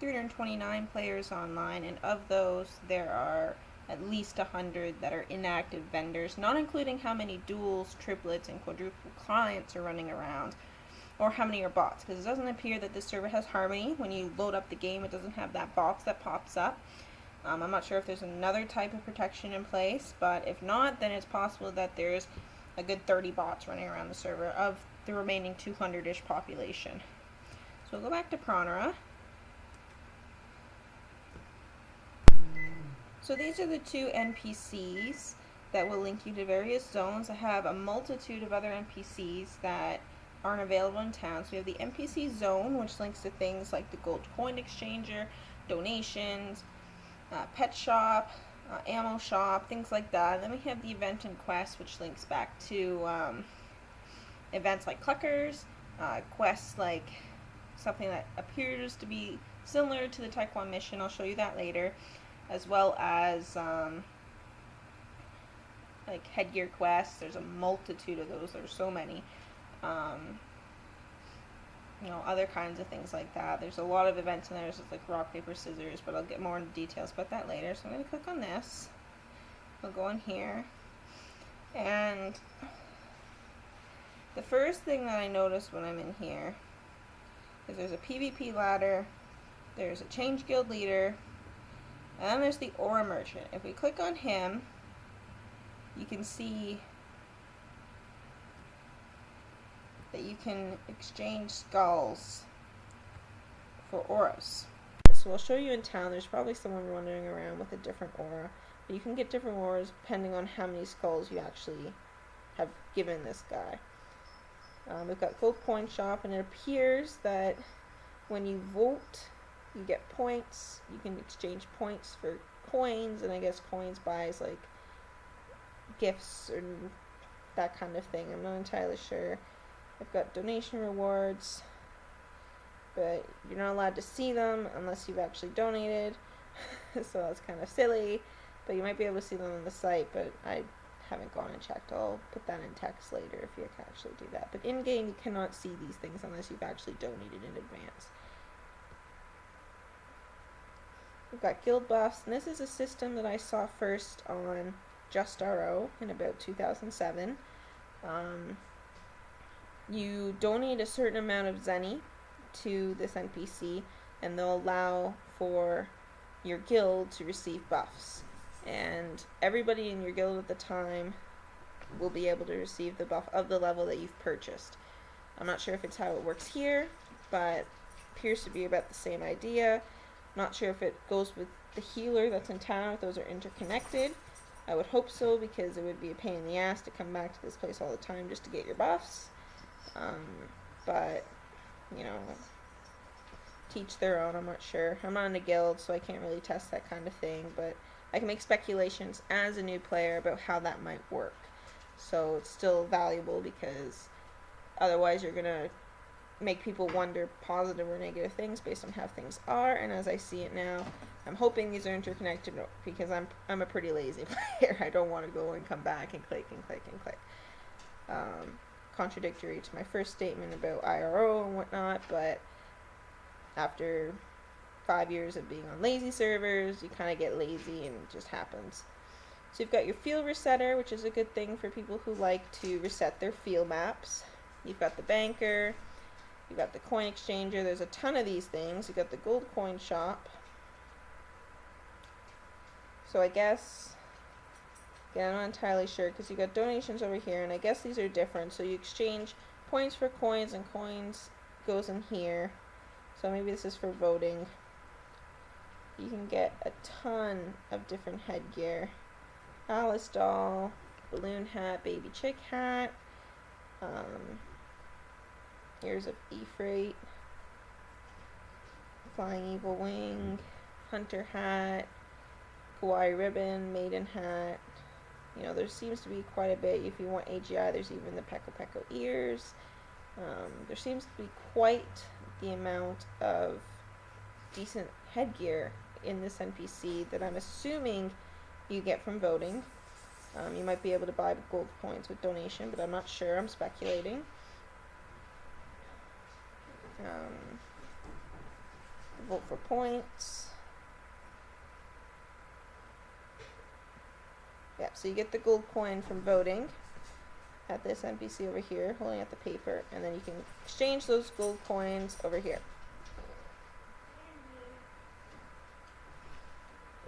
329 players online, and of those, there are at least 100 that are inactive vendors, not including how many duals, triplets, and quadruple clients are running around, or how many are bots, because it doesn't appear that this server has Harmony. When you load up the game, it doesn't have that box that pops up. I'm not sure if there's another type of protection in place, but if not, then it's possible that there's a good 30 bots running around the server of the remaining 200-ish population. So we'll go back to WoonRO. So these are the two NPCs that will link you to various zones. I have a multitude of other NPCs that aren't available in town. So we have the NPC zone, which links to things like the gold coin exchanger, donations, pet shop, ammo shop, things like that. And then we have the event and quest, which links back to events like Cluckers, quests like something that appears to be similar to the Taekwondo mission. I'll show you that later, as well as like headgear quests. There's a multitude of those. There's so many. You know, other kinds of things like that. There's a lot of events in there. There's just like rock, paper, scissors, but I'll get more into details about that later. So I'm going to click on this. We'll go in here. And the first thing that I notice when I'm in here is there's a PvP ladder, there's a change guild leader, and then there's the aura merchant. If we click on him, you can see that you can exchange skulls for auras. So I'll show you in town. There's probably someone wandering around with a different aura, but you can get different auras depending on how many skulls you actually have given this guy. We've got gold coin shop, and it appears that when you vote, you get points. You can exchange points for coins, and I guess coins buys like gifts or that kind of thing. I'm not entirely sure. I've got donation rewards, but you're not allowed to see them unless you've actually donated, so that's kind of silly, but you might be able to see them on the site, but I haven't gone and checked. I'll put that in text later if you can actually do that. But in-game, you cannot see these things unless you've actually donated in advance. We've got guild buffs, and this is a system that I saw first on Just RO in about 2007. You donate a certain amount of Zenny to this NPC, and they'll allow for your guild to receive buffs. And everybody in your guild at the time will be able to receive the buff of the level that you've purchased. I'm not sure if it's how it works here, but appears to be about the same idea. Not sure if it goes with the healer that's in town, if those are interconnected. I would hope so, because it would be a pain in the ass to come back to this place all the time just to get your buffs. But, you know, teach their own. I'm not sure. I'm not in a guild, so I can't really test that kind of thing, but I can make speculations as a new player about how that might work. So it's still valuable, because otherwise you're going to make people wonder positive or negative things based on how things are, and as I see it now, I'm hoping these are interconnected, because I'm a pretty lazy player. I don't want to go and come back and click and click and click. Contradictory to my first statement about IRO and whatnot, but after 5 years of being on lazy servers, you kind of get lazy and it just happens. So you've got your field resetter, which is a good thing for people who like to reset their field maps. You've got the banker, you've got the coin exchanger. There's a ton of these things. You've got the gold coin shop. So I guess, yeah, I'm not entirely sure, because you got donations over here, and I guess these are different. So you exchange points for coins, and coins goes in here. So maybe this is for voting. You can get a ton of different headgear. Alice doll, balloon hat, baby chick hat. Here's a E-Freight, flying eagle wing, hunter hat, kawaii ribbon, maiden hat. You know, there seems to be quite a bit. If you want AGI, there's even the Peko Peko ears. There seems to be quite the amount of decent headgear in this NPC that I'm assuming you get from voting. You might be able to buy gold coins with donation, but I'm not sure. I'm speculating. vote for points. Yeah, so you get the gold coin from voting at this NPC over here, holding up the paper, and then you can exchange those gold coins over here.